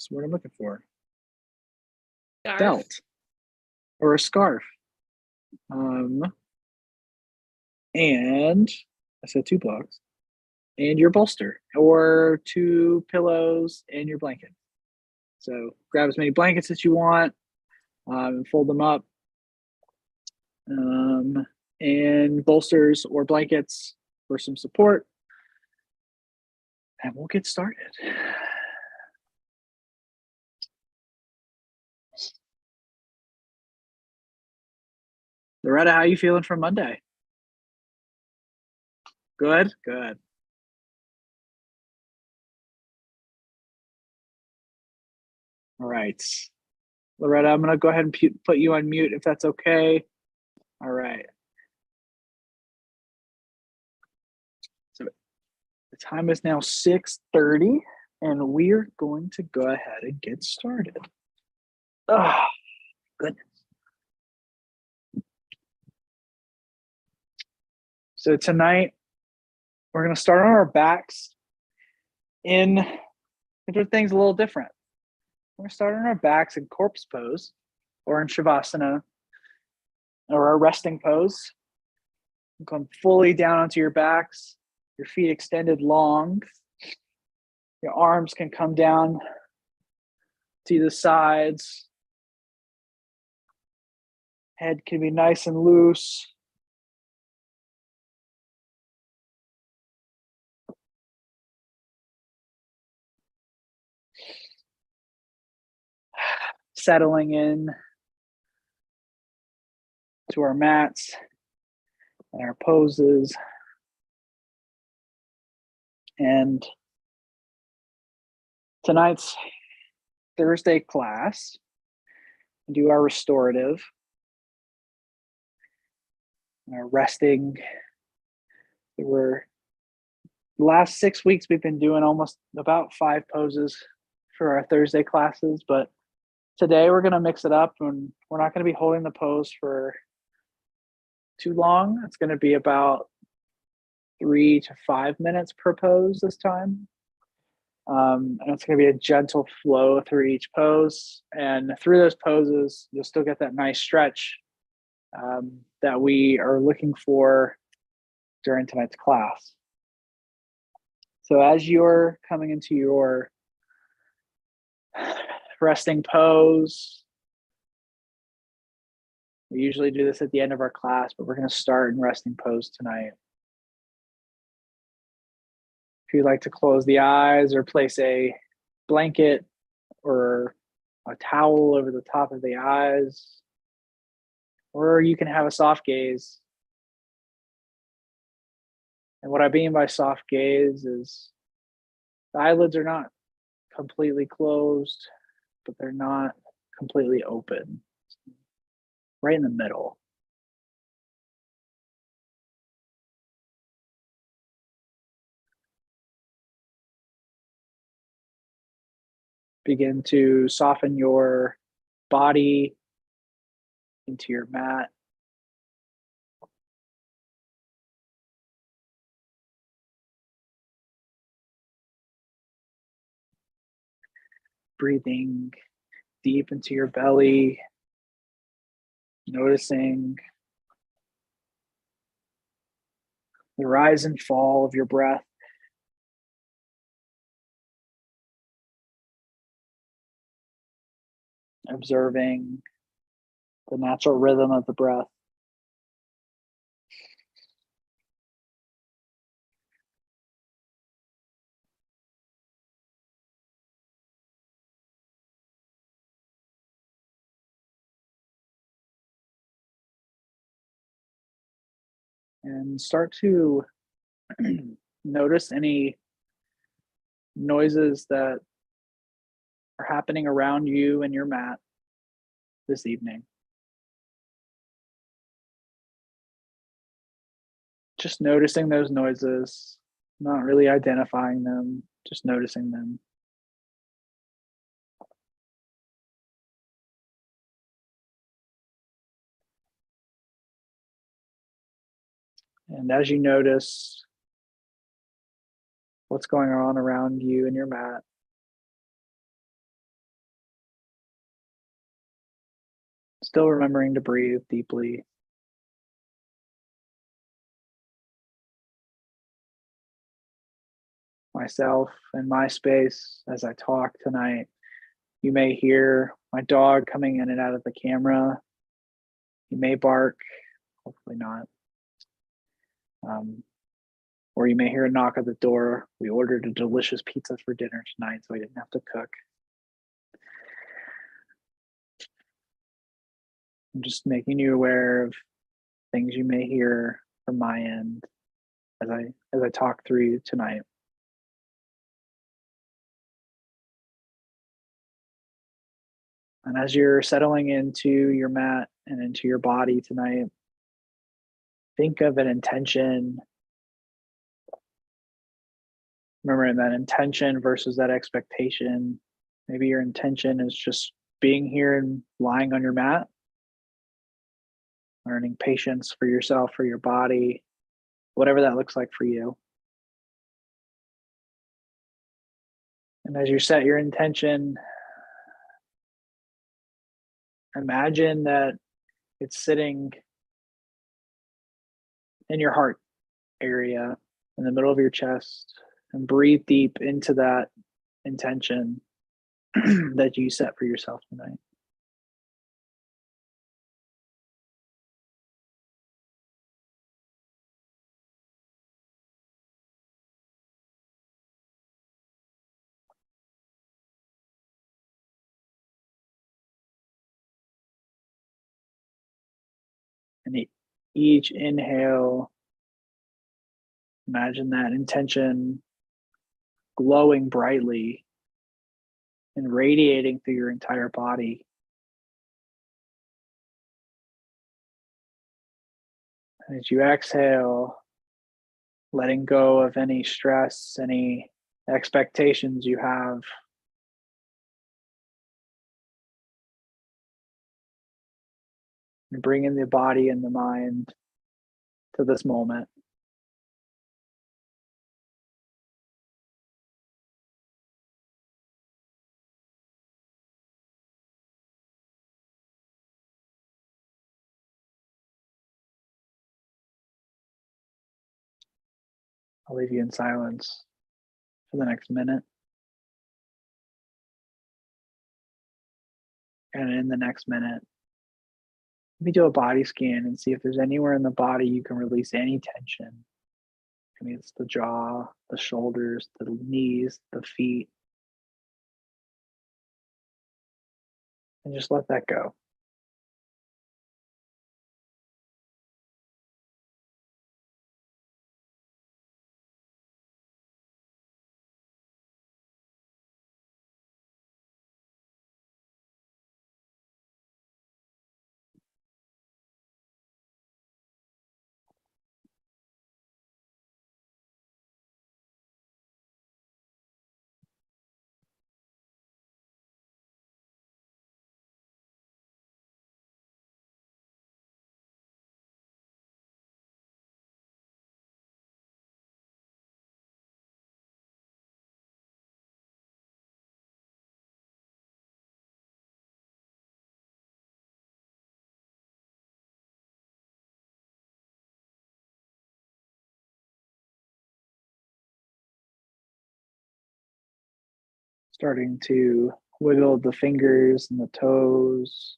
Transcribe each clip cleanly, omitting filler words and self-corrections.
the word I'm looking for. Scarf. Belt or a scarf. And I said 2 blocks. And your bolster or 2 pillows and your blanket. So grab as many blankets as you want and fold them up. And bolsters or blankets for some support. And we'll get started. Loretta, how are you feeling for Monday? Good, good. All right. Loretta, I'm going to go ahead and put you on mute if that's okay. All right. So the time is now 6:30, and we're going to go ahead and get started. Oh, goodness. So tonight, we're going to start on our backs in different things a little different. We're going to start on our backs in corpse pose or in Shavasana or our resting pose. Come fully down onto your backs, your feet extended long. Your arms can come down to the sides. Head can be nice and loose. Settling in to our mats and our poses. And tonight's Thursday class, we do our restorative, our resting. The last 6 weeks we've been doing almost about 5 poses for our Thursday classes, but today we're going to mix it up, and we're not going to be holding the pose for too long. It's going to be about 3 to 5 minutes per pose this time. And it's going to be a gentle flow through each pose. And through those poses, you'll still get that nice stretch that we are looking for during tonight's class. So as you're coming into your resting pose, we usually do this at the end of our class, but we're going to start in resting pose tonight. If you'd like to close the eyes or place a blanket or a towel over the top of the eyes, or you can have a soft gaze. And what I mean by soft gaze is the eyelids are not completely closed, but they're not completely open. Right in the middle. Begin to soften your body into your mat. Breathing deep into your belly, noticing the rise and fall of your breath. Observing the natural rhythm of the breath. And start to notice any noises that are happening around you and your mat this evening. Just noticing those noises, not really identifying them, just noticing them. And as you notice what's going on around you and your mat, Still remembering to breathe deeply. Myself and my space as I talk tonight. You may hear my dog coming in and out of the camera. He may bark, hopefully not. Or you may hear a knock at the door. We ordered a delicious pizza for dinner tonight, so I didn't have to cook. I'm just making you aware of things you may hear from my end as I talk through you tonight. And as you're settling into your mat and into your body tonight, think of an intention. Remember that intention versus that expectation. Maybe your intention is just being here and lying on your mat, learning patience for yourself, for your body, whatever that looks like for you. And as you set your intention, imagine that it's sitting in your heart area, in the middle of your chest, and breathe deep into that intention that you set for yourself tonight. And each inhale, imagine that intention glowing brightly and radiating through your entire body. And as you exhale, letting go of any stress, any expectations you have. And bringing the body and the mind to this moment. I'll leave you in silence for the next minute. And in the next minute, maybe do a body scan and see if there's anywhere in the body you can release any tension. Maybe it's the jaw, the shoulders, the knees, the feet. And just let that go. Starting to wiggle the fingers and the toes.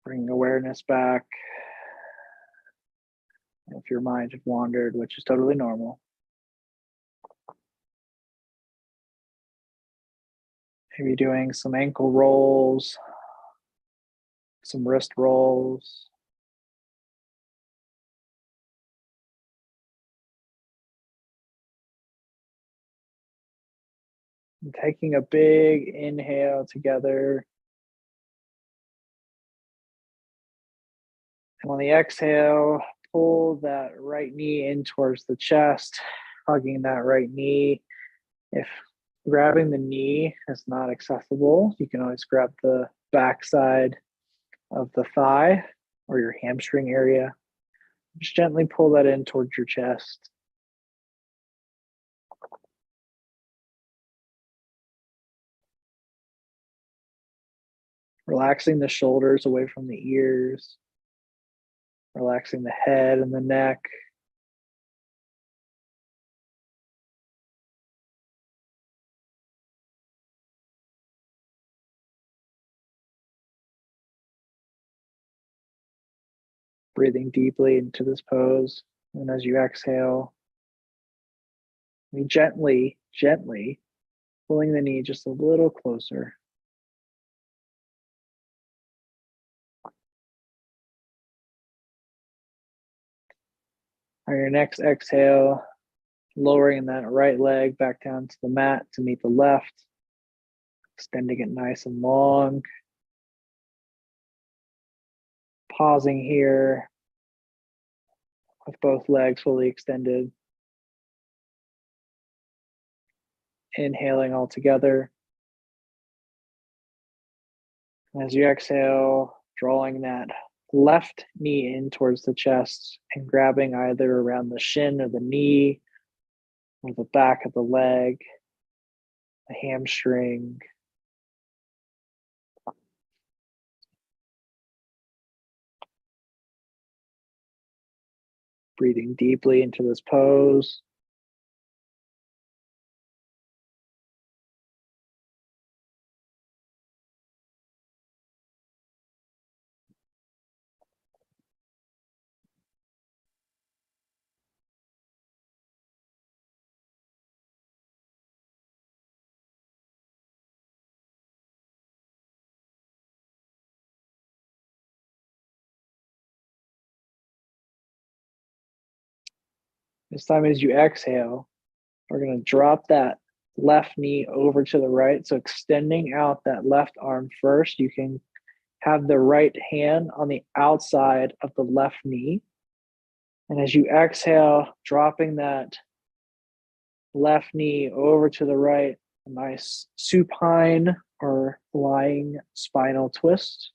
Bring awareness back. If your mind had wandered, which is totally normal. Maybe doing some ankle rolls, some wrist rolls. And taking a big inhale together. And on the exhale, pull that right knee in towards the chest, hugging that right knee. If grabbing the knee is not accessible, you can always grab the backside of the thigh or your hamstring area. Just gently pull that in towards your chest. Relaxing the shoulders away from the ears, relaxing the head and the neck. Breathing deeply into this pose. And as you exhale, you gently pulling the knee just a little closer. On your next exhale, lowering that right leg back down to the mat to meet the left, extending it nice and long. Pausing here with both legs fully extended. Inhaling all together. As you exhale, drawing that left knee in towards the chest and grabbing either around the shin or the knee or the back of the leg, the hamstring. Breathing deeply into this pose. This time as you exhale, we're going to drop that left knee over to the right. So extending out that left arm first. You can have the right hand on the outside of the left knee. And as you exhale, dropping that left knee over to the right, a nice supine or lying spinal twist.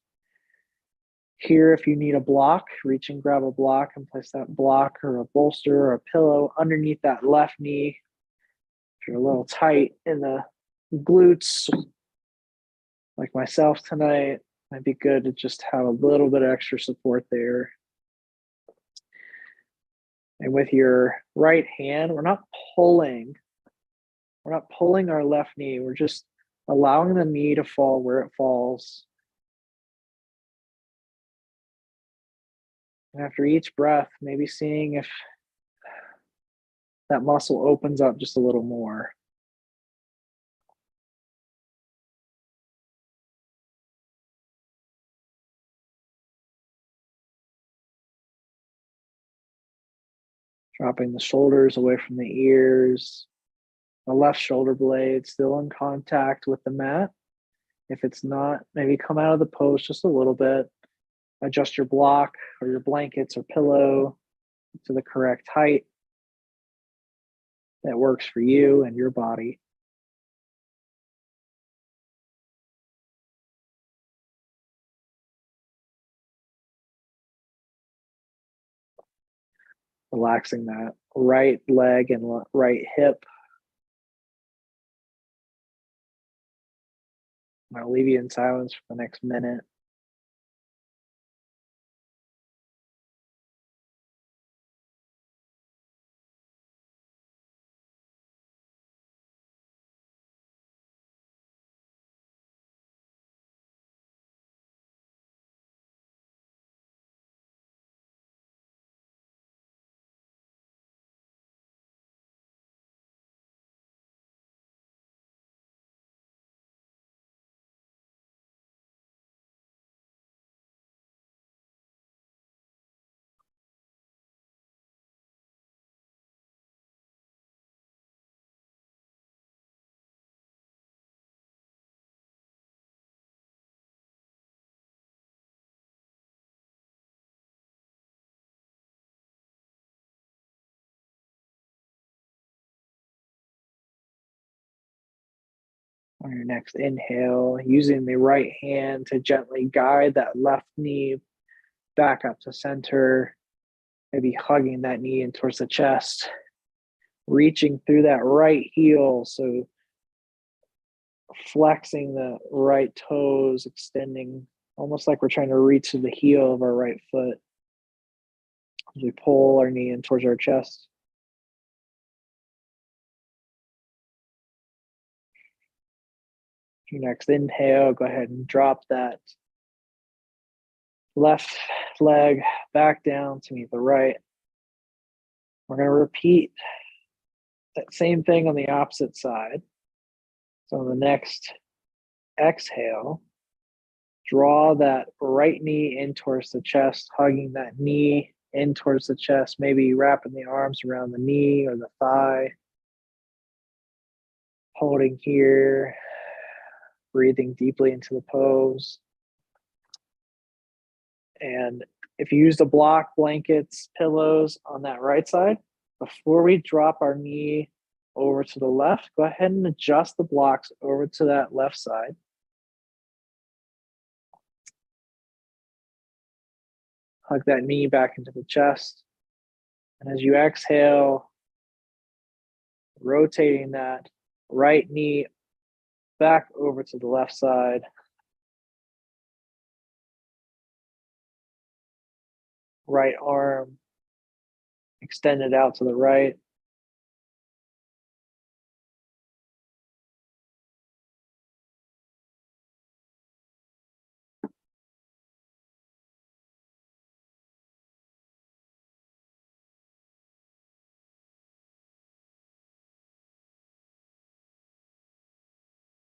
Here, if you need a block, reach and grab a block and place that block or a bolster or a pillow underneath that left knee. If you're a little tight in the glutes, like myself tonight, might be good to just have a little bit of extra support there. And with your right hand, we're not pulling our left knee. We're just allowing the knee to fall where it falls. And after each breath, maybe seeing if that muscle opens up just a little more. Dropping the shoulders away from the ears. The left shoulder blade still in contact with the mat. If it's not, maybe come out of the pose just a little bit. Adjust your block or your blankets or pillow to the correct height that works for you and your body. Relaxing that right leg and right hip. I'll leave you in silence for the next minute. On your next inhale, using the right hand to gently guide that left knee back up to center, maybe hugging that knee in towards the chest, reaching through that right heel. So flexing the right toes, extending almost like we're trying to reach to the heel of our right foot as we pull our knee in towards our chest. Your next inhale, go ahead and drop that left leg back down to meet the right. We're going to repeat that same thing on the opposite side. So on the next exhale, draw that right knee in towards the chest, hugging that knee in towards the chest, maybe wrapping the arms around the knee or the thigh. Holding here, breathing deeply into the pose. And if you use the block, blankets, pillows on that right side, before we drop our knee over to the left, go ahead and adjust the blocks over to that left side. Hug that knee back into the chest. And as you exhale, rotating that right knee back over to the left side. Right arm extended out to the right.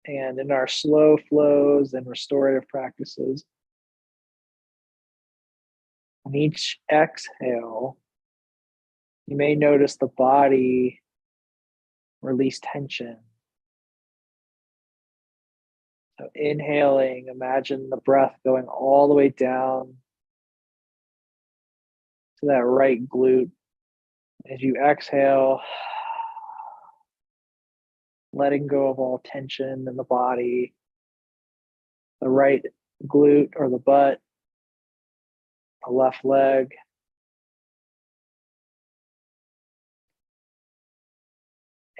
And in our slow flows and restorative practices, on each exhale, you may notice the body release tension. So inhaling, imagine the breath going all the way down to that right glute. As you exhale, letting go of all tension in the body, the right glute or the butt, the left leg.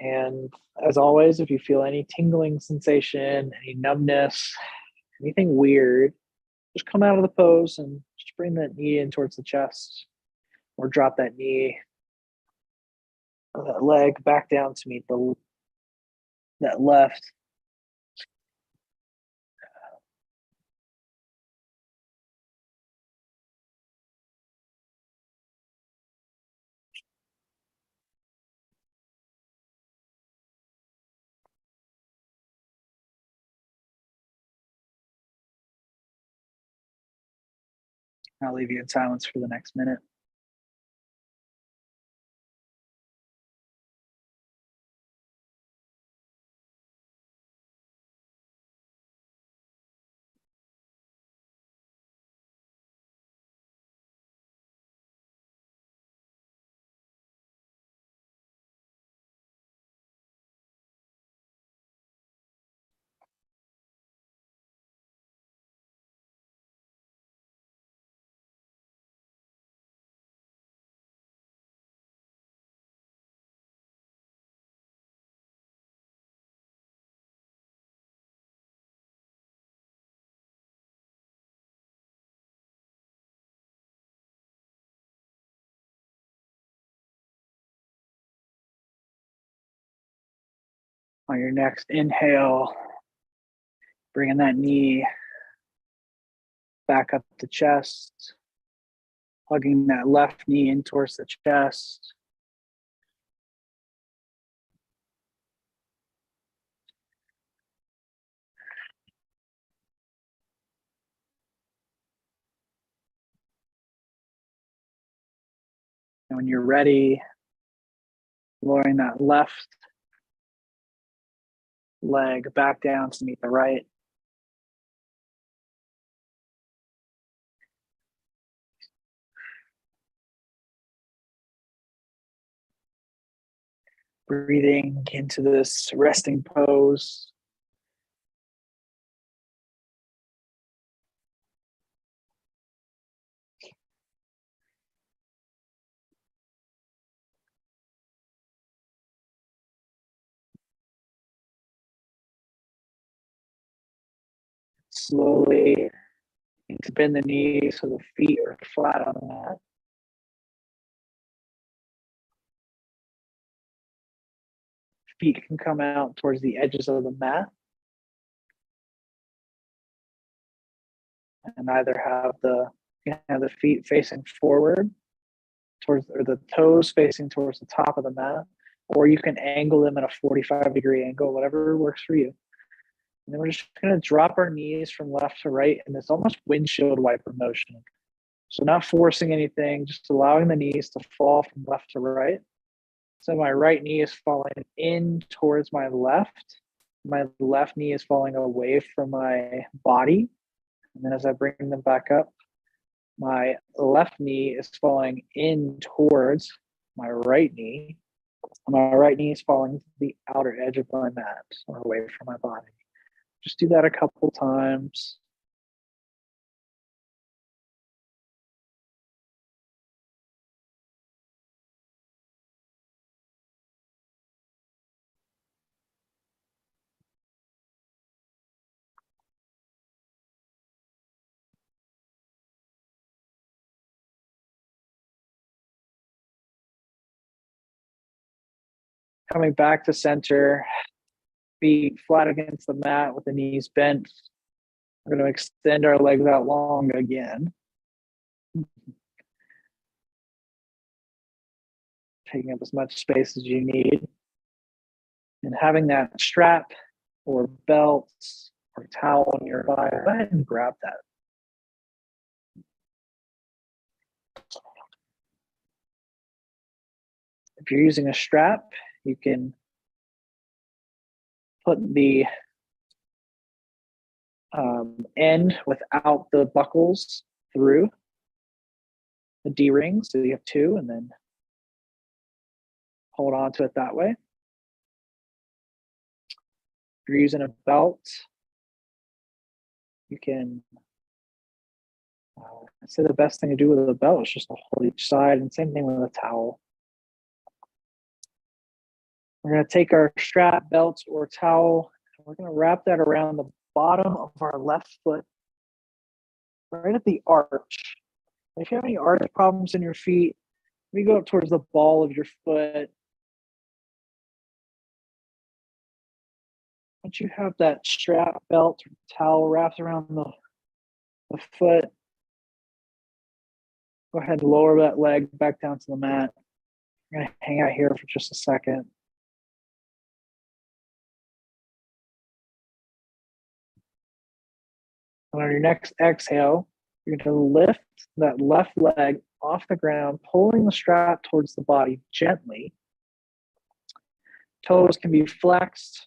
And as always, if you feel any tingling sensation, any numbness, anything weird, just come out of the pose and just bring that knee in towards the chest or drop that knee or that leg back down to meet that left. I'll leave you in silence for the next minute. On your next inhale, bringing that knee back up the chest, hugging that left knee in towards the chest. And when you're ready, lowering that left leg back down to meet the right. Breathing into this resting pose. Slowly to bend the knees so the feet are flat on the mat. Feet can come out towards the edges of the mat. And either have the feet facing forward towards, or the toes facing towards the top of the mat, or you can angle them at a 45-degree angle, whatever works for you. And then we're just going to drop our knees from left to right in this almost windshield wiper motion. So not forcing anything, just allowing the knees to fall from left to right. So my right knee is falling in towards my left. My left knee is falling away from my body. And then as I bring them back up, my left knee is falling in towards my right knee. My right knee is falling to the outer edge of my mat or away from my body. Just do that a couple times. Coming back to center, feet flat against the mat with the knees bent. We're going to extend our legs out long again. Taking up as much space as you need. And having that strap or belt or towel nearby, go ahead and grab that. If you're using a strap, you can put the end without the buckles through the D-ring. So you have two, and then hold on to it that way. If you're using a belt, you can, I'd say the best thing to do with a belt is just to hold each side, and same thing with a towel. We're going to take our strap, belt, or towel, and we're going to wrap that around the bottom of our left foot, right at the arch. If you have any arch problems in your feet, we go up towards the ball of your foot. Once you have that strap, belt, or towel wrapped around the foot, go ahead and lower that leg back down to the mat. I'm going to hang out here for just a second. And on your next exhale, you're going to lift that left leg off the ground, pulling the strap towards the body gently. Toes can be flexed,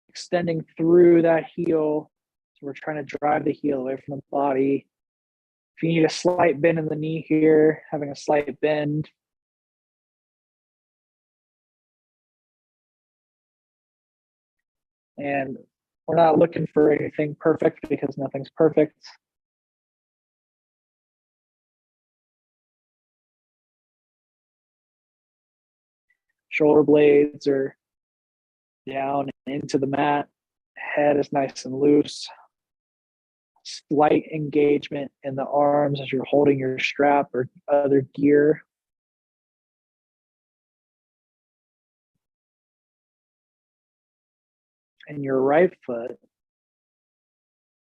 extending through that heel. So we're trying to drive the heel away from the body. If you need a slight bend in the knee here, having a slight bend. And we're not looking for anything perfect because nothing's perfect. Shoulder blades are down into the mat. Head is nice and loose. Slight engagement in the arms as you're holding your strap or other gear. And your right foot,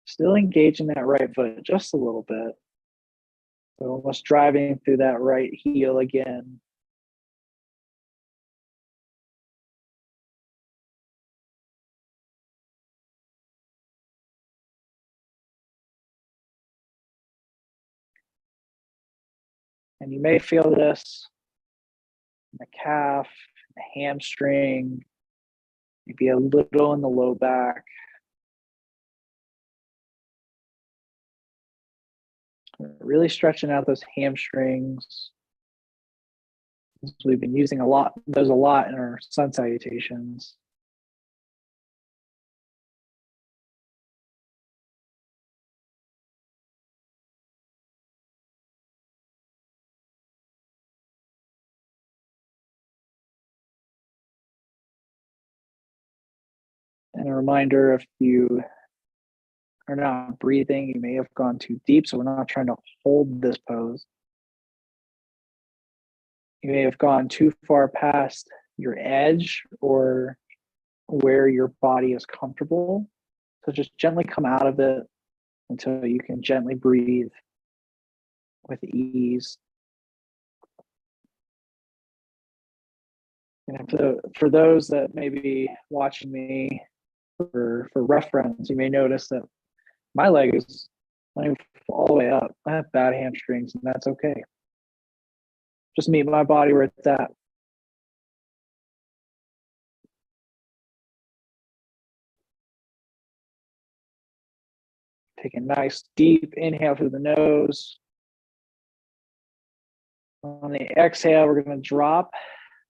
still engaging that right foot just a little bit. So almost driving through that right heel again. And you may feel this in the calf, the hamstring, maybe a little in the low back. Really stretching out those hamstrings. We've been using those a lot in our sun salutations. And a reminder, if you are not breathing. You may have gone too deep, so we're not trying to hold this pose. You may have gone too far past your edge or where your body is comfortable. So just gently come out of it until you can gently breathe with ease. And for those that may be watching me for reference, you may notice that my leg is all the way up. I have bad hamstrings, and that's okay. Just meet my body where it's at. Take a nice deep inhale through the nose. On the exhale, we're going to drop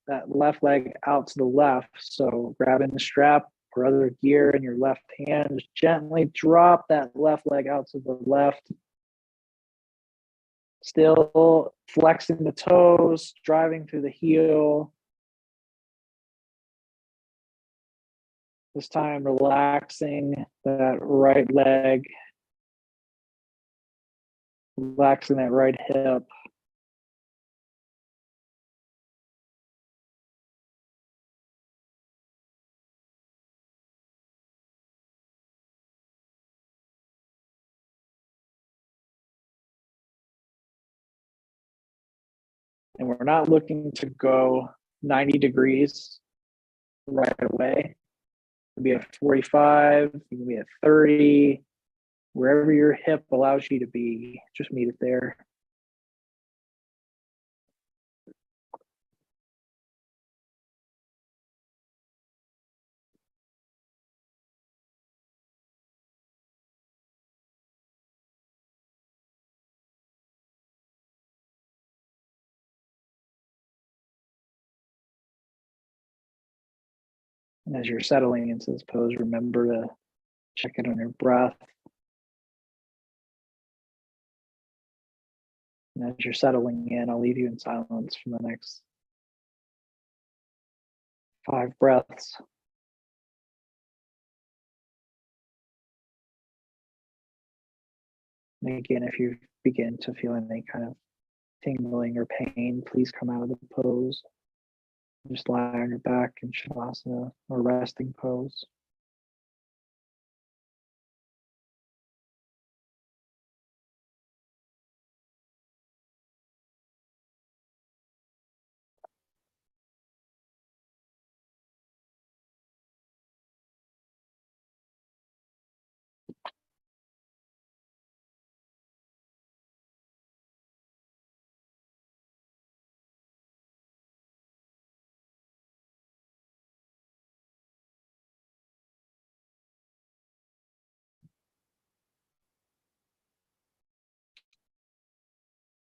that left leg out to the left. So grabbing the strap or other gear in your left hand, just gently drop that left leg out to the left. Still flexing the toes, driving through the heel. This time relaxing that right leg, relaxing that right hip. And we're not looking to go 90 degrees right away. It can be at 45, it can be at 30, wherever your hip allows you to be, just meet it there. And as you're settling into this pose, remember to check in on your breath. And as you're settling in, I'll leave you in silence for the next 5 breaths. And again, if you begin to feel any kind of tingling or pain, please come out of the pose. Just lie on your back in Shavasana or resting pose.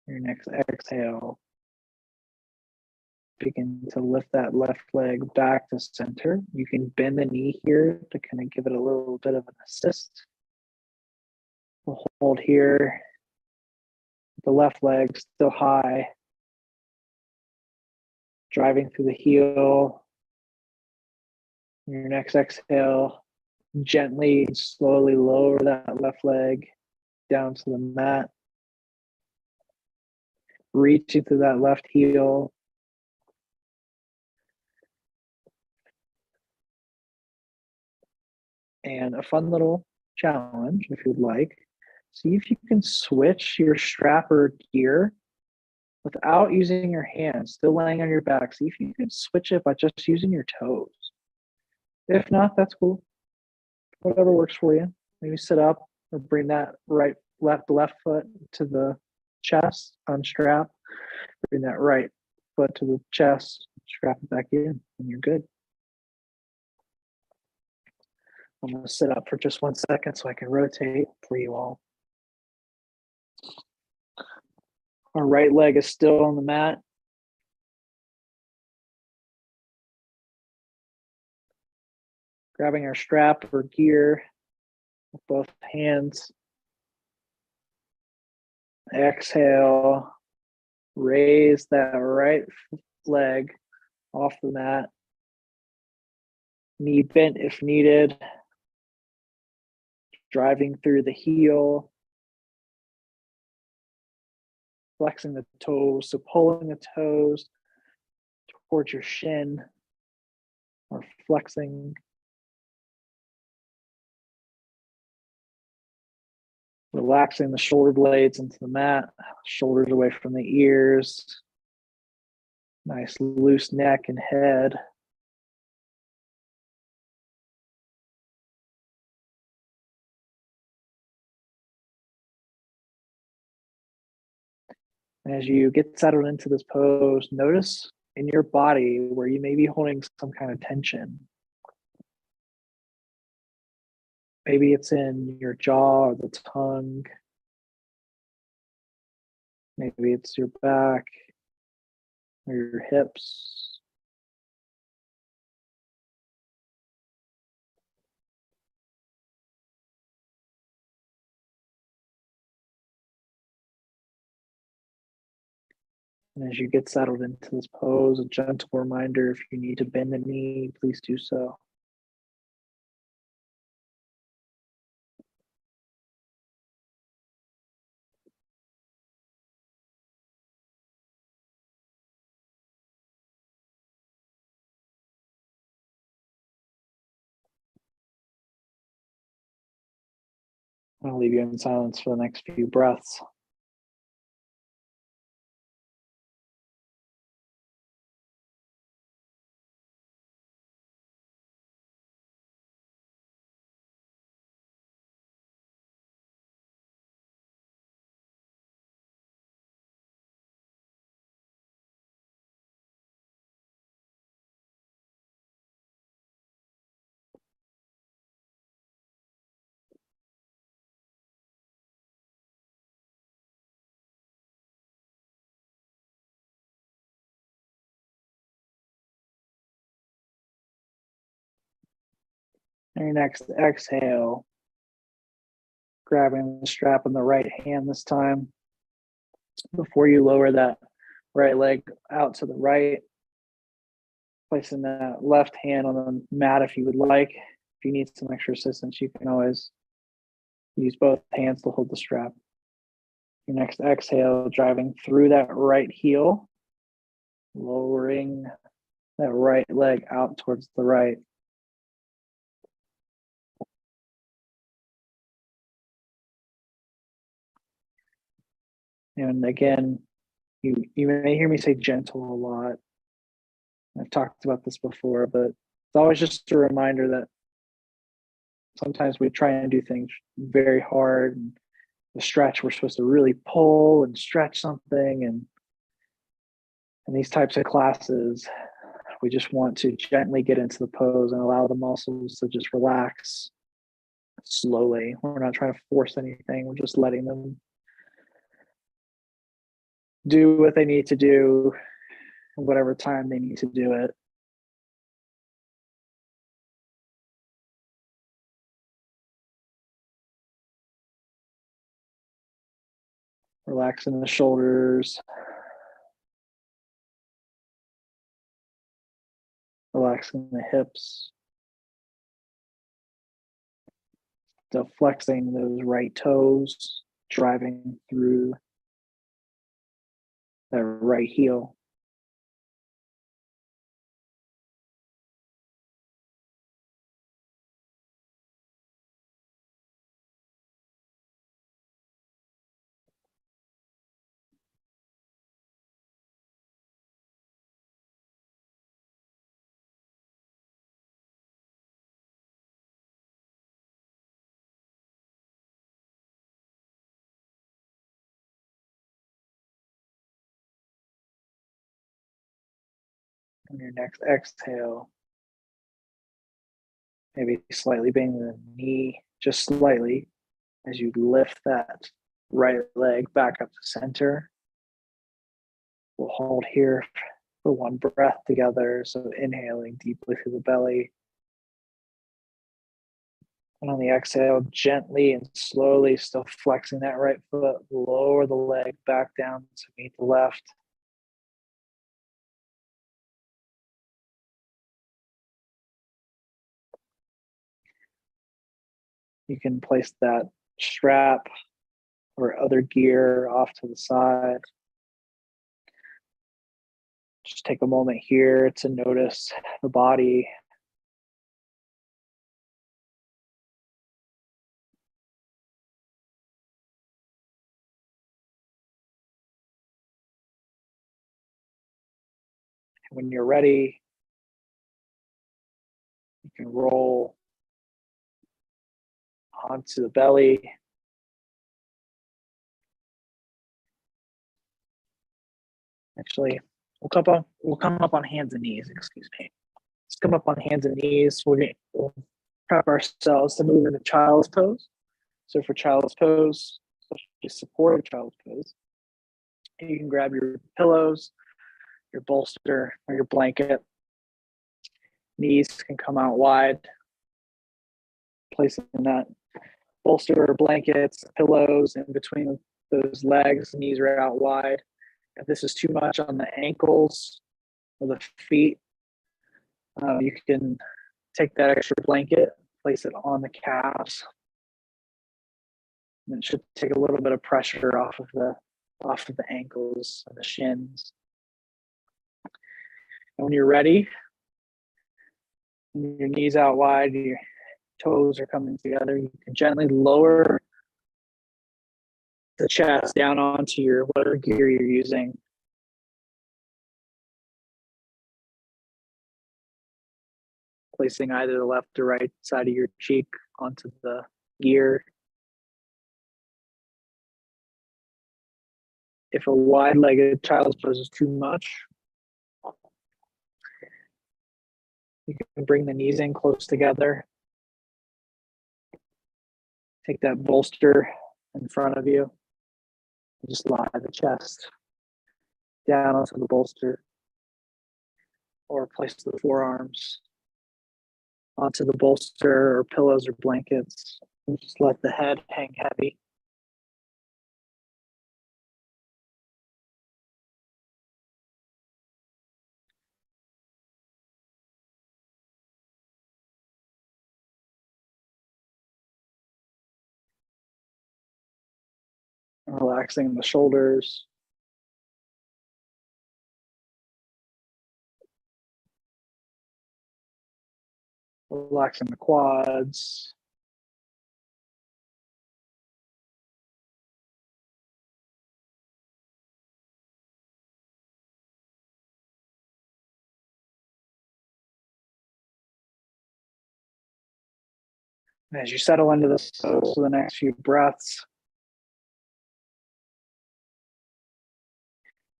Your next exhale, begin to lift that left leg back to center. You can bend the knee here to kind of give it a little bit of an assist. We'll hold here. The left leg still high. Driving through the heel. Your next exhale, gently and slowly lower that left leg down to the mat. Reaching through that left heel. And a fun little challenge, if you'd like. See if you can switch your strap or gear without using your hands, still laying on your back. See if you can switch it by just using your toes. If not, that's cool. Whatever works for you. Maybe sit up or bring that left foot to the chest, unstrap. Bring that right foot to the chest, strap it back in, and you're good. I'm going to sit up for just 1 second so I can rotate for you all. Our right leg is still on the mat. Grabbing our strap or gear with both hands. Exhale. Raise that right leg off the mat. Knee bent if needed. driving through the heel, flexing the toes, so pulling the toes towards your shin or flexing. Relaxing the shoulder blades into the mat, shoulders away from the ears. Nice loose neck and head. As you get settled into this pose, notice in your body where you may be holding some kind of tension. Maybe it's in your jaw or the tongue. Maybe it's your back or your hips. And as you get settled into this pose, a gentle reminder, if you need to bend the knee, please do so. I'll leave you in silence for the next few breaths. And your next exhale, grabbing the strap in the right hand this time. Before you lower that right leg out to the right, placing that left hand on the mat if you would like. If you need some extra assistance, you can always use both hands to hold the strap. Your next exhale, driving through that right heel, lowering that right leg out towards the right. And again, you may hear me say gentle a lot. I've talked about this before, but it's always just a reminder that sometimes we try and do things very hard. And the stretch, we're supposed to really pull and stretch something. And in these types of classes, we just want to gently get into the pose and allow the muscles to just relax slowly. We're not trying to force anything. We're just letting them do what they need to do, whatever time they need to do it. Relaxing the shoulders. Relaxing the hips. Still flexing those right toes, driving through that right heel. On your next exhale, maybe slightly bending the knee just slightly as you lift that right leg back up to center. We'll hold here for one breath together. So inhaling deeply through the belly. And on the exhale, gently and slowly, still flexing that right foot, lower the leg back down to meet the left. You can place that strap or other gear off to the side. Just take a moment here to notice the body. When you're ready, you can roll onto the belly. Actually, we'll come up on hands and knees, excuse me. Let's come up on hands and knees. We'll prep ourselves to move into child's pose. So for child's pose, just support child's pose, you can grab your pillows, your bolster, or your blanket. Knees can come out wide. Placing that bolster or blankets, pillows in between those legs, knees are out wide. If this is too much on the ankles or the feet, you can take that extra blanket, place it on the calves. And it should take a little bit of pressure off of the ankles and the shins. And when you're ready, your knees out wide, your toes are coming together, you can gently lower the chest down onto your whatever gear you're using. Placing either the left or right side of your cheek onto the gear. If a wide-legged child's pose is too much, you can bring the knees in close together. Take that bolster in front of you. And just lie the chest down onto the bolster. Or place the forearms onto the bolster or pillows or blankets. And just let the head hang heavy. Relaxing the shoulders. Relaxing the quads. And as you settle into this pose for the next few breaths,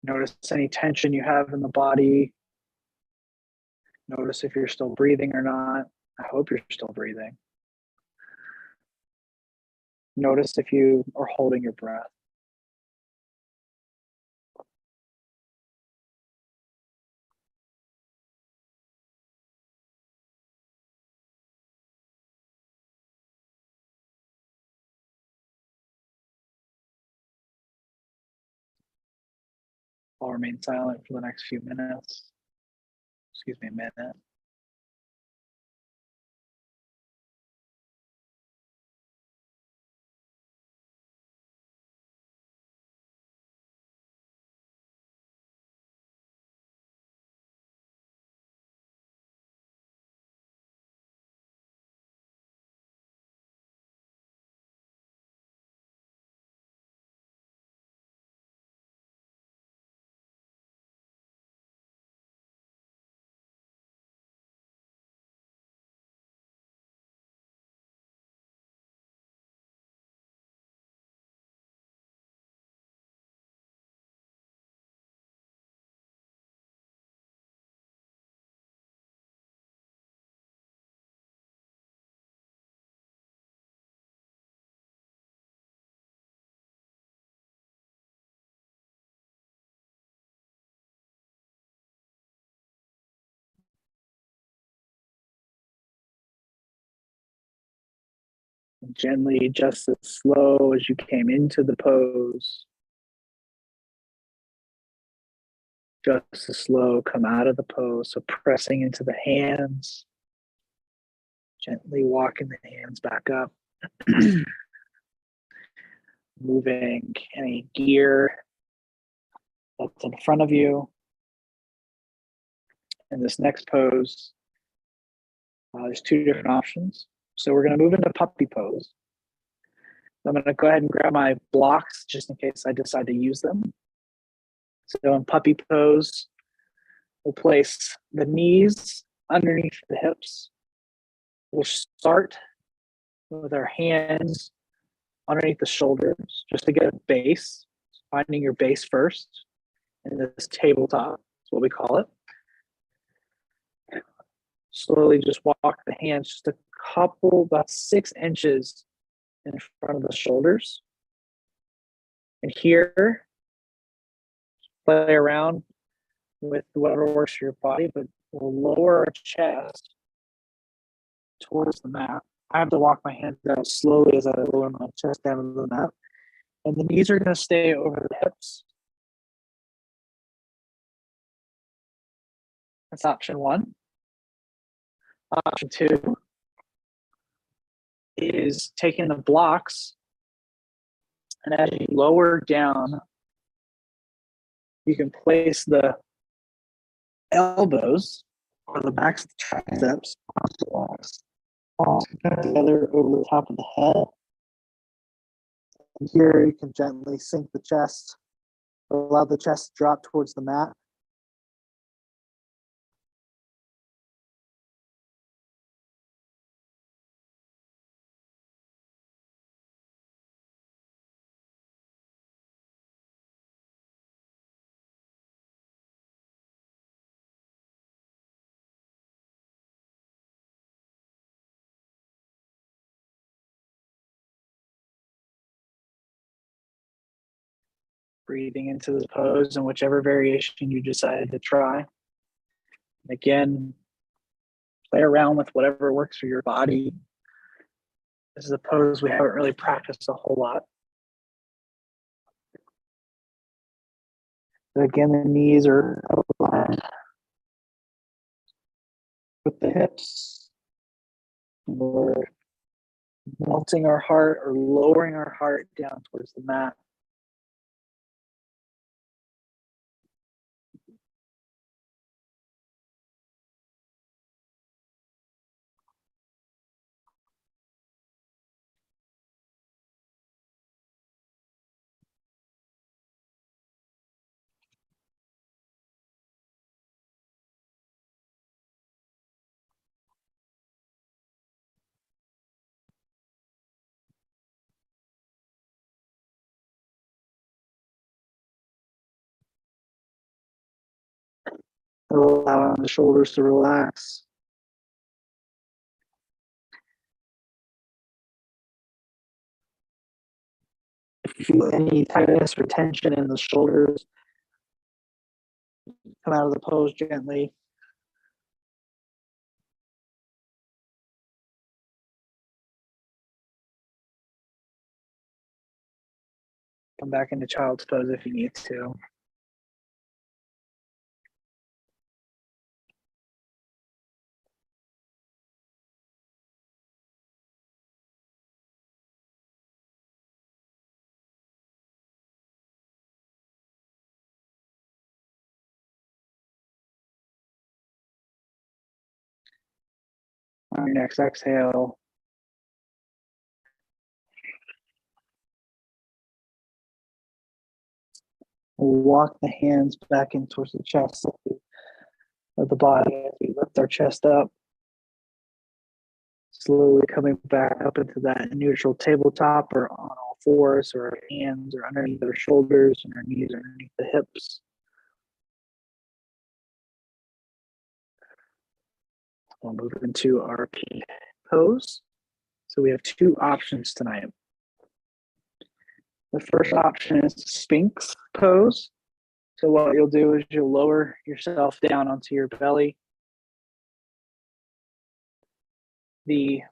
notice any tension you have in the body. Notice if you're still breathing or not. I hope you're still breathing. Notice if you are holding your breath. I'll remain silent for the next few minutes. Excuse me, a minute. Gently, just as slow as you came into the pose. Just as slow, come out of the pose. So pressing into the hands. Gently walking the hands back up. Moving any gear that's in front of you. In this next pose, there's two different options. So we're going to move into puppy pose. I'm going to go ahead and grab my blocks just in case I decide to use them. So in puppy pose, we'll place the knees underneath the hips. We'll start with our hands underneath the shoulders just to get a base, finding your base first. And this tabletop is what we call it. Slowly just walk the hands just a couple, about 6 inches in front of the shoulders. And here, play around with whatever works for your body, but we'll lower our chest towards the mat. I have to walk my hands out slowly as I lower my chest down to the mat. And the knees are going to stay over the hips. That's option one. Option two is taking the blocks, and as you lower down, you can place the elbows or the backs of the triceps across the blocks, all together over the top of the head. And here you can gently sink the chest, allow the chest to drop towards the mat. Breathing into the pose and whichever variation you decided to try. Again, play around with whatever works for your body. This is a pose we haven't really practiced a whole lot. But again, the knees are aligned with the hips. We're melting our heart or lowering our heart down towards the mat. Allowing the shoulders to relax. If you feel any tightness or tension in the shoulders, come out of the pose gently. Come back into child's pose if you need to. On your next exhale, we'll walk the hands back in towards the chest of the body as we lift our chest up. Slowly coming back up into that neutral tabletop or on all fours, or our hands or underneath our shoulders and our knees underneath the hips. We'll move into our P pose. So we have two options tonight. The first option is the Sphinx pose. So what you'll do is you'll lower yourself down onto your belly. The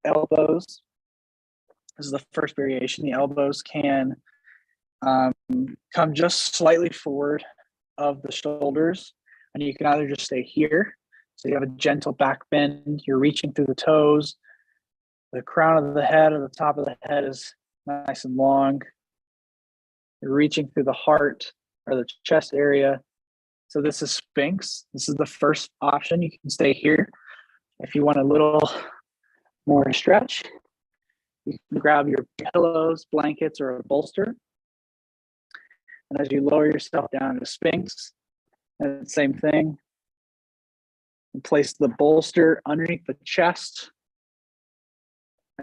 elbows, this is the first variation. The elbows can come just slightly forward of the shoulders, and you can either just stay here. So you have a gentle back bend, you're reaching through the toes. The crown of the head or the top of the head is nice and long. You're reaching through the heart or the chest area. So this is Sphinx. This is the first option. You can stay here. If you want a little more stretch, you can grab your pillows, blankets, or a bolster. And as you lower yourself down to Sphinx, and the same thing, and place the bolster underneath the chest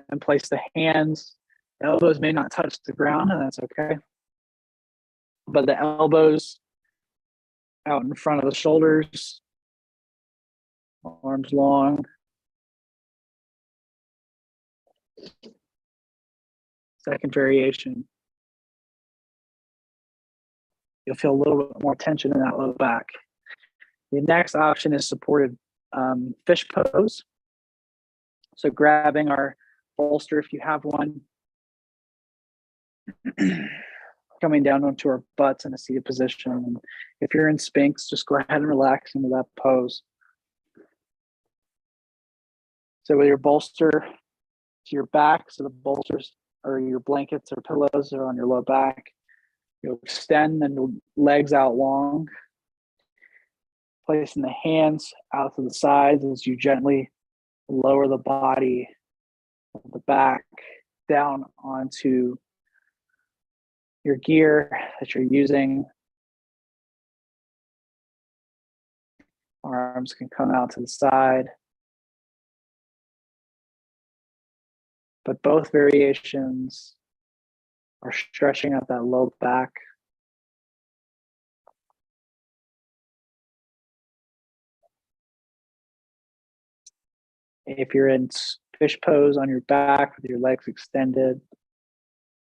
and place the hands. The elbows may not touch the ground, and that's okay. But the elbows out in front of the shoulders, arms long. Second variation. You'll feel a little bit more tension in that low back. The next option is supported fish pose. So grabbing our bolster, if you have one, coming down onto our butts in a seated position. And if you're in Sphinx, just go ahead and relax into that pose. So with your bolster to your back, so the bolsters or your blankets or pillows are on your low back, you'll extend the legs out long, placing the hands out to the sides as you gently lower the body of the back down onto your gear that you're using. Arms can come out to the side. But both variations are stretching out that low back. If you're in fish pose on your back with your legs extended,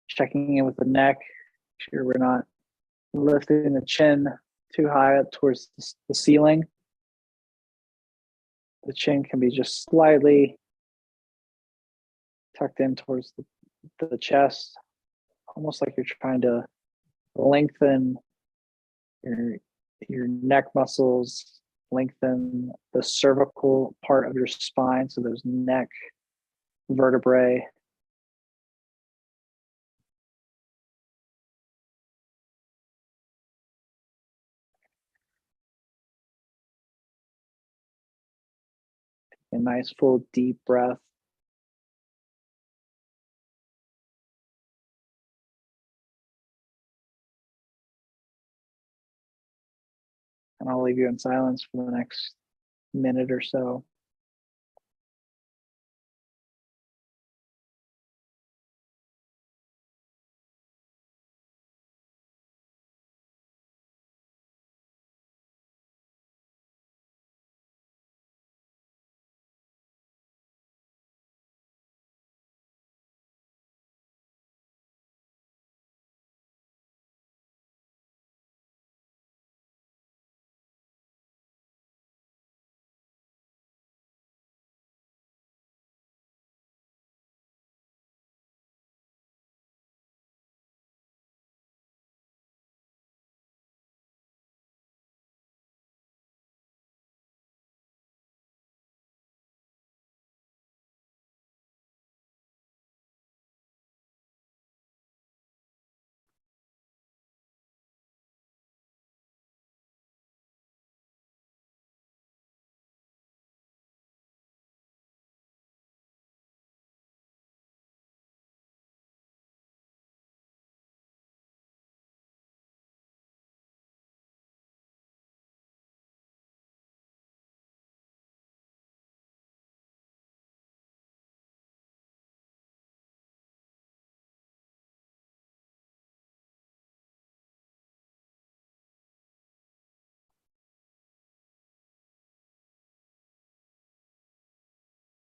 checking in with the neck, make sure we're not lifting the chin too high up towards the ceiling. The chin can be just slightly tucked in towards the chest, almost like you're trying to lengthen your neck muscles, lengthen the cervical part of your spine, so those neck vertebrae. A nice full deep breath. And I'll leave you in silence for the next minute or so.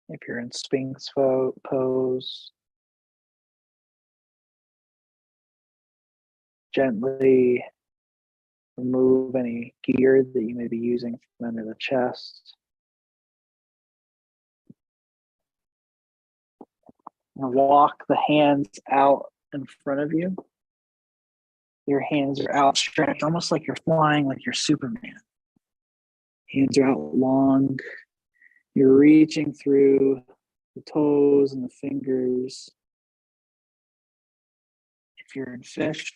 If you're in Sphinx pose, gently remove any gear that you may be using from under the chest. And walk the hands out in front of you. Your hands are outstretched, almost like you're flying, like you're Superman. Hands are out long. You're reaching through the toes and the fingers. If you're in fish,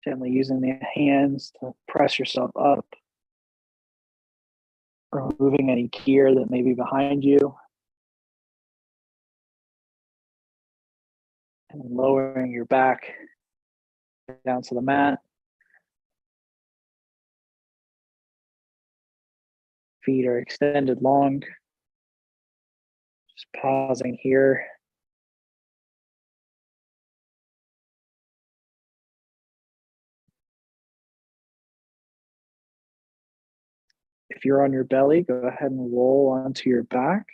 gently using the hands to press yourself up, removing any gear that may be behind you, and lowering your back down to the mat. Feet are extended long. Just pausing here. If you're on your belly, go ahead and roll onto your back.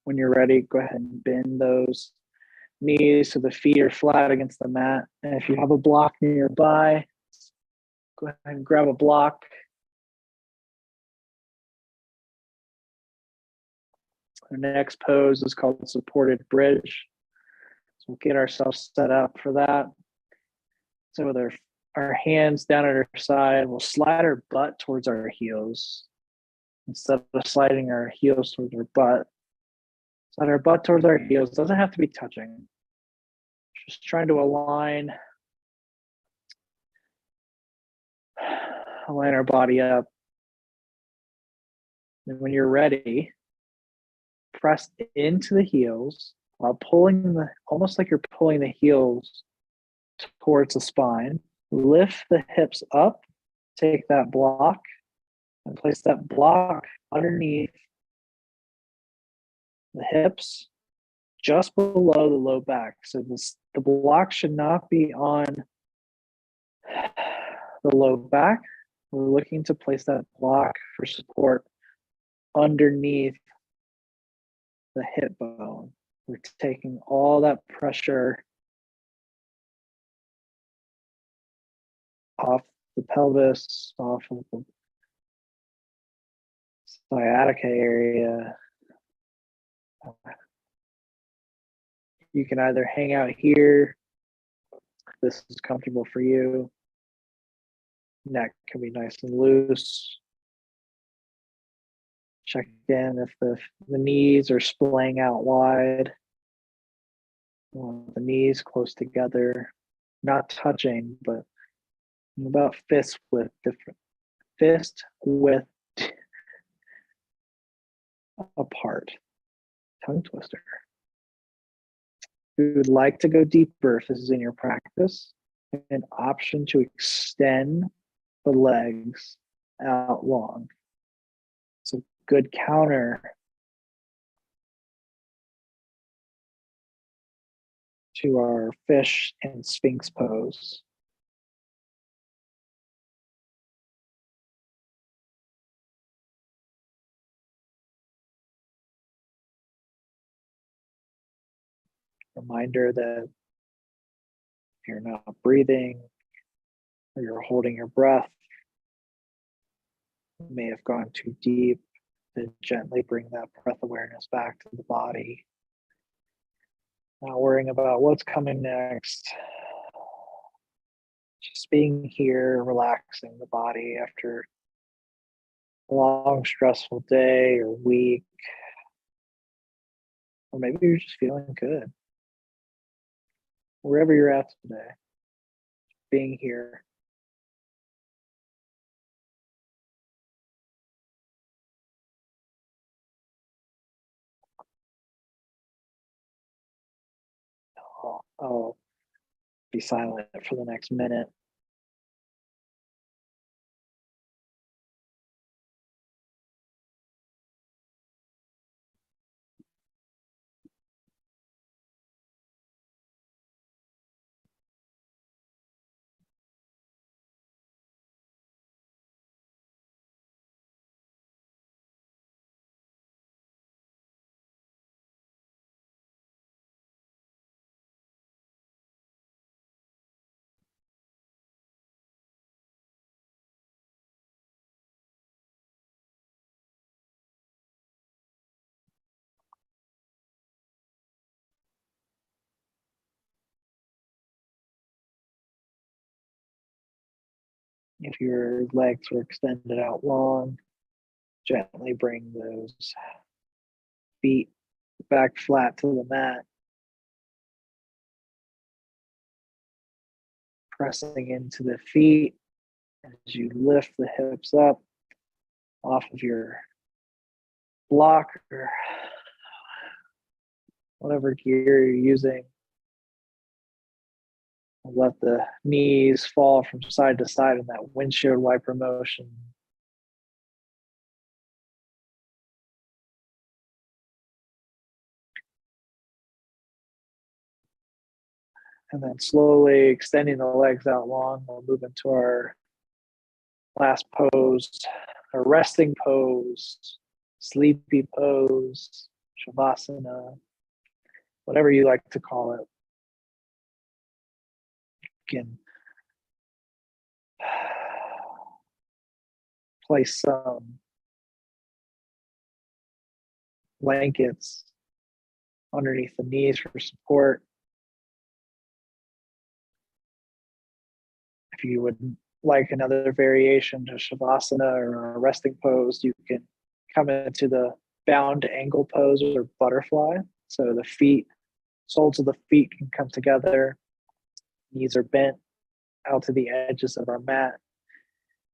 When you're ready, go ahead and bend those knees so the feet are flat against the mat. And if you have a block nearby, go ahead and grab a block. Our next pose is called supported bridge. So we'll get ourselves set up for that. So with our hands down at our side, we'll slide our butt towards our heels. Instead of sliding our heels towards our butt, slide our butt towards our heels. It doesn't have to be touching. Just trying to align our body up. And when you're ready, press into the heels while pulling almost like you're pulling the heels towards the spine. Lift the hips up, take that block, and place that block underneath the hips, just below the low back. So the block should not be on the low back. We're looking to place that block for support underneath the hip bone. We're taking all that pressure off the pelvis, off of the sciatica area. You can either hang out here, if this is comfortable for you. Neck can be nice and loose. Check in if the knees are splaying out wide. The knees close together, not touching, but about fist width apart. Tongue twister. We would like to go deeper if this is in your practice. An option to extend the legs out long. It's a good counter to our fish and sphinx pose. Reminder that if you're not breathing or you're holding your breath, you may have gone too deep, to gently bring that breath awareness back to the body. Not worrying about what's coming next. Just being here, relaxing the body after a long, stressful day or week. Or maybe you're just feeling good. Wherever you're at today, being here. I'll be silent for the next minute. If your legs were extended out long, gently bring those feet back flat to the mat, pressing into the feet as you lift the hips up off of your block or whatever gear you're using. Let the knees fall from side to side in that windshield wiper motion. And then slowly extending the legs out long, we'll move into our last pose, a resting pose, sleepy pose, shavasana, whatever you like to call it. You can place some blankets underneath the knees for support. If you would like another variation to shavasana or a resting pose, you can come into the bound angle pose or butterfly. So the feet, soles of the feet can come together, knees are bent out to the edges of our mat.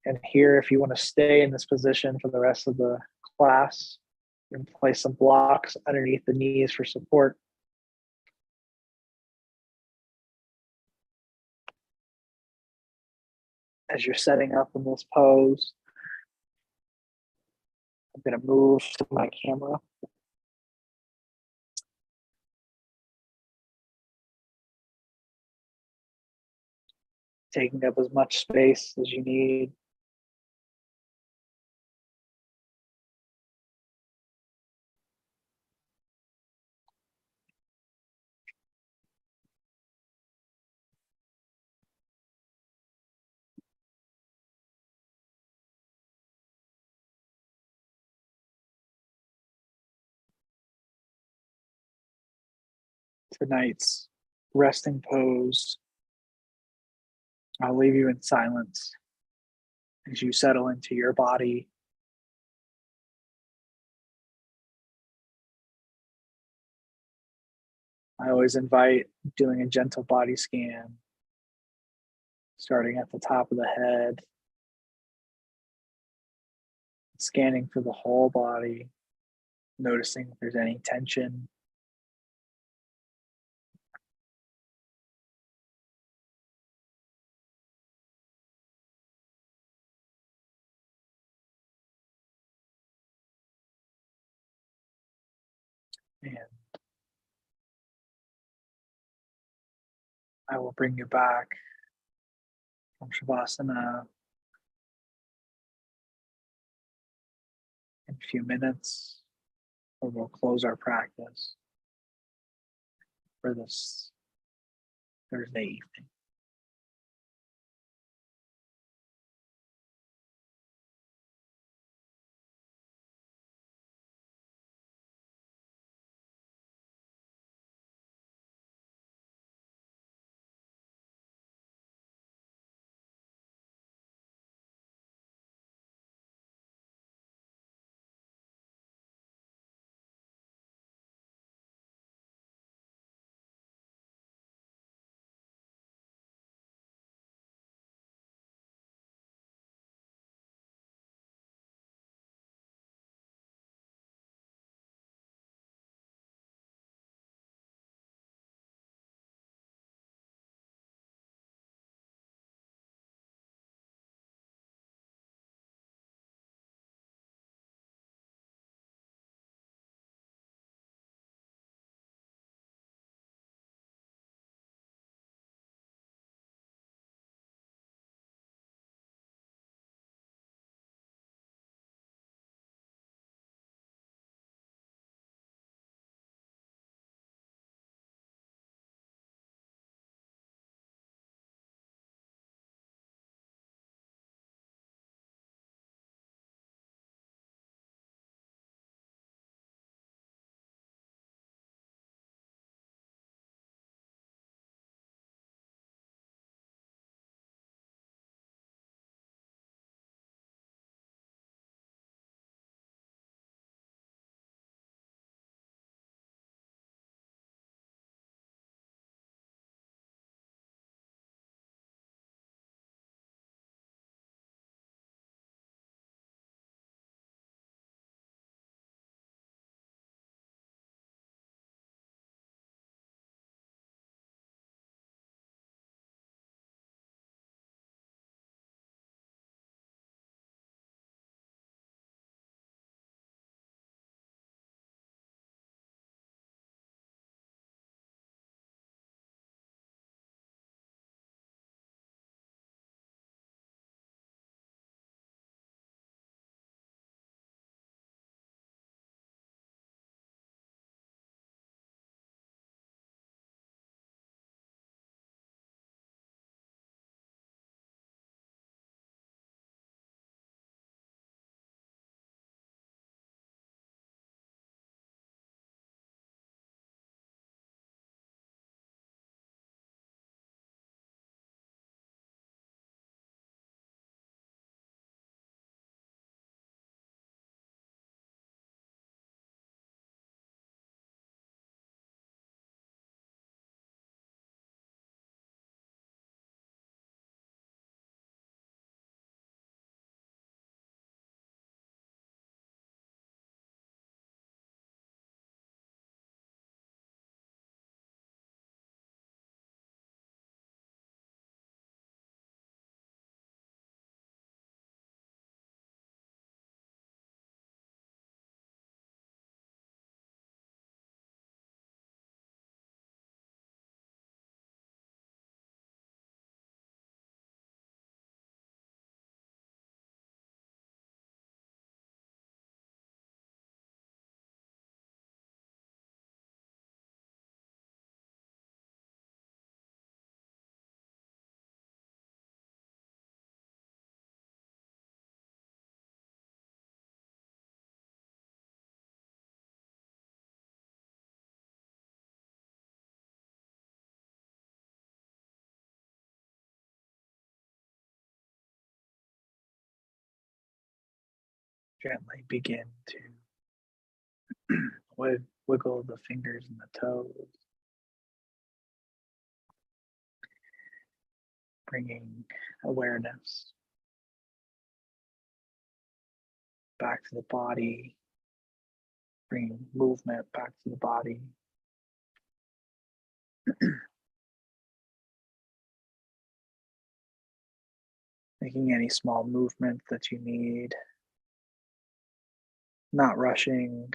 And here, if you want to stay in this position for the rest of the class, you can place some blocks underneath the knees for support. As you're setting up in this pose, I'm going to move to my camera. Taking up as much space as you need. Tonight's resting pose, I'll leave you in silence as you settle into your body. I always invite doing a gentle body scan, starting at the top of the head, scanning for the whole body, noticing if there's any tension. And I will bring you back from Shavasana in a few minutes, or we'll close our practice for this Thursday evening. Gently begin to wiggle the fingers and the toes, bringing awareness back to the body, bringing movement back to the body. Making any small movement that you need, not rushing.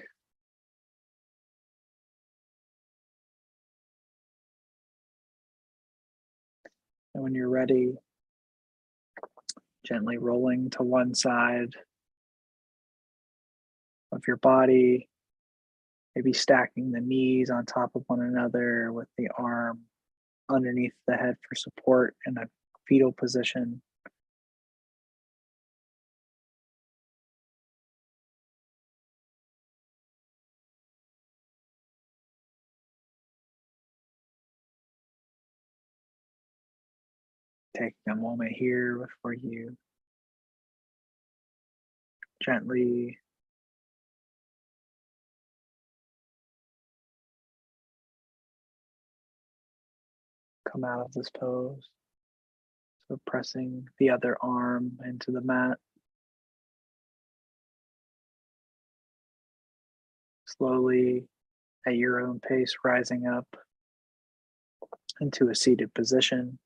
And when you're ready, gently rolling to one side of your body, maybe stacking the knees on top of one another with the arm underneath the head for support in a fetal position. Taking a moment here before you gently come out of this pose. So pressing the other arm into the mat. Slowly, at your own pace, rising up into a seated position.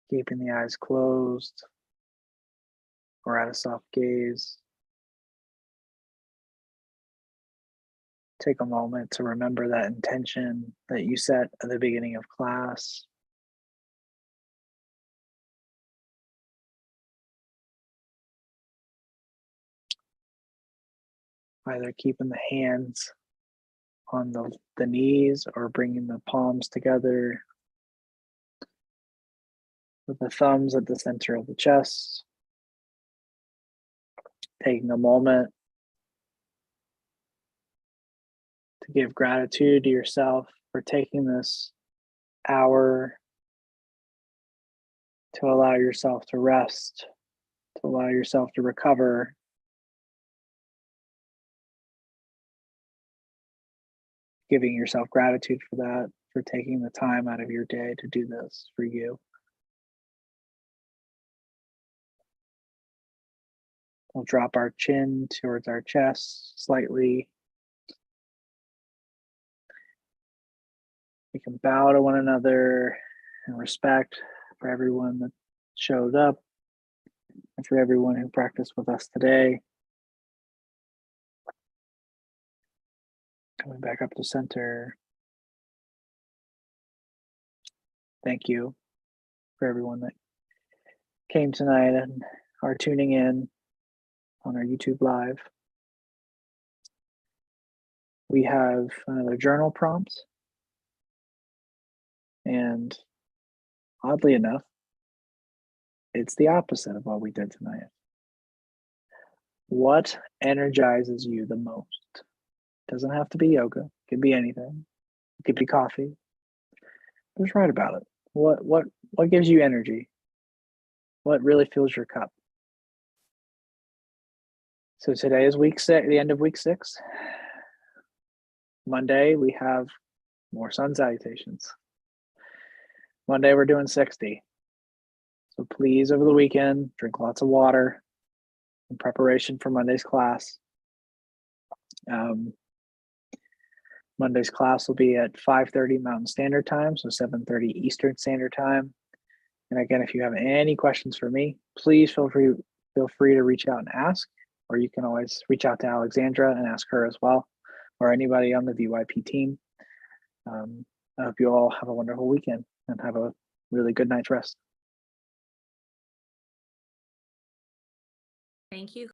Keeping the eyes closed or at a soft gaze. Take a moment to remember that intention that you set at the beginning of class. Either keeping the hands on the knees or bringing the palms together with the thumbs at the center of the chest. Taking a moment to give gratitude to yourself for taking this hour to allow yourself to rest, to allow yourself to recover. Giving yourself gratitude for that, for taking the time out of your day to do this for you. We'll drop our chin towards our chest slightly. We can bow to one another in respect for everyone that showed up and for everyone who practiced with us today. Coming back up to center. Thank you for everyone that came tonight and are tuning in on our YouTube Live. We have another journal prompt. And oddly enough, it's the opposite of what we did tonight. What energizes you the most? Doesn't have to be yoga. It could be anything. It could be coffee. Just write about it. What gives you energy? What really fills your cup? So today is week 6, the end of week 6. Monday we have more Sun Salutations. Monday we're doing 60. So please, over the weekend, drink lots of water in preparation for Monday's class. Monday's class will be at 5:30 Mountain Standard Time, so 7:30 Eastern Standard Time. And again, if you have any questions for me, please feel free to reach out and ask, or you can always reach out to Alexandra and ask her as well, or anybody on the VYP team. I hope you all have a wonderful weekend and have a really good night's rest. Thank you.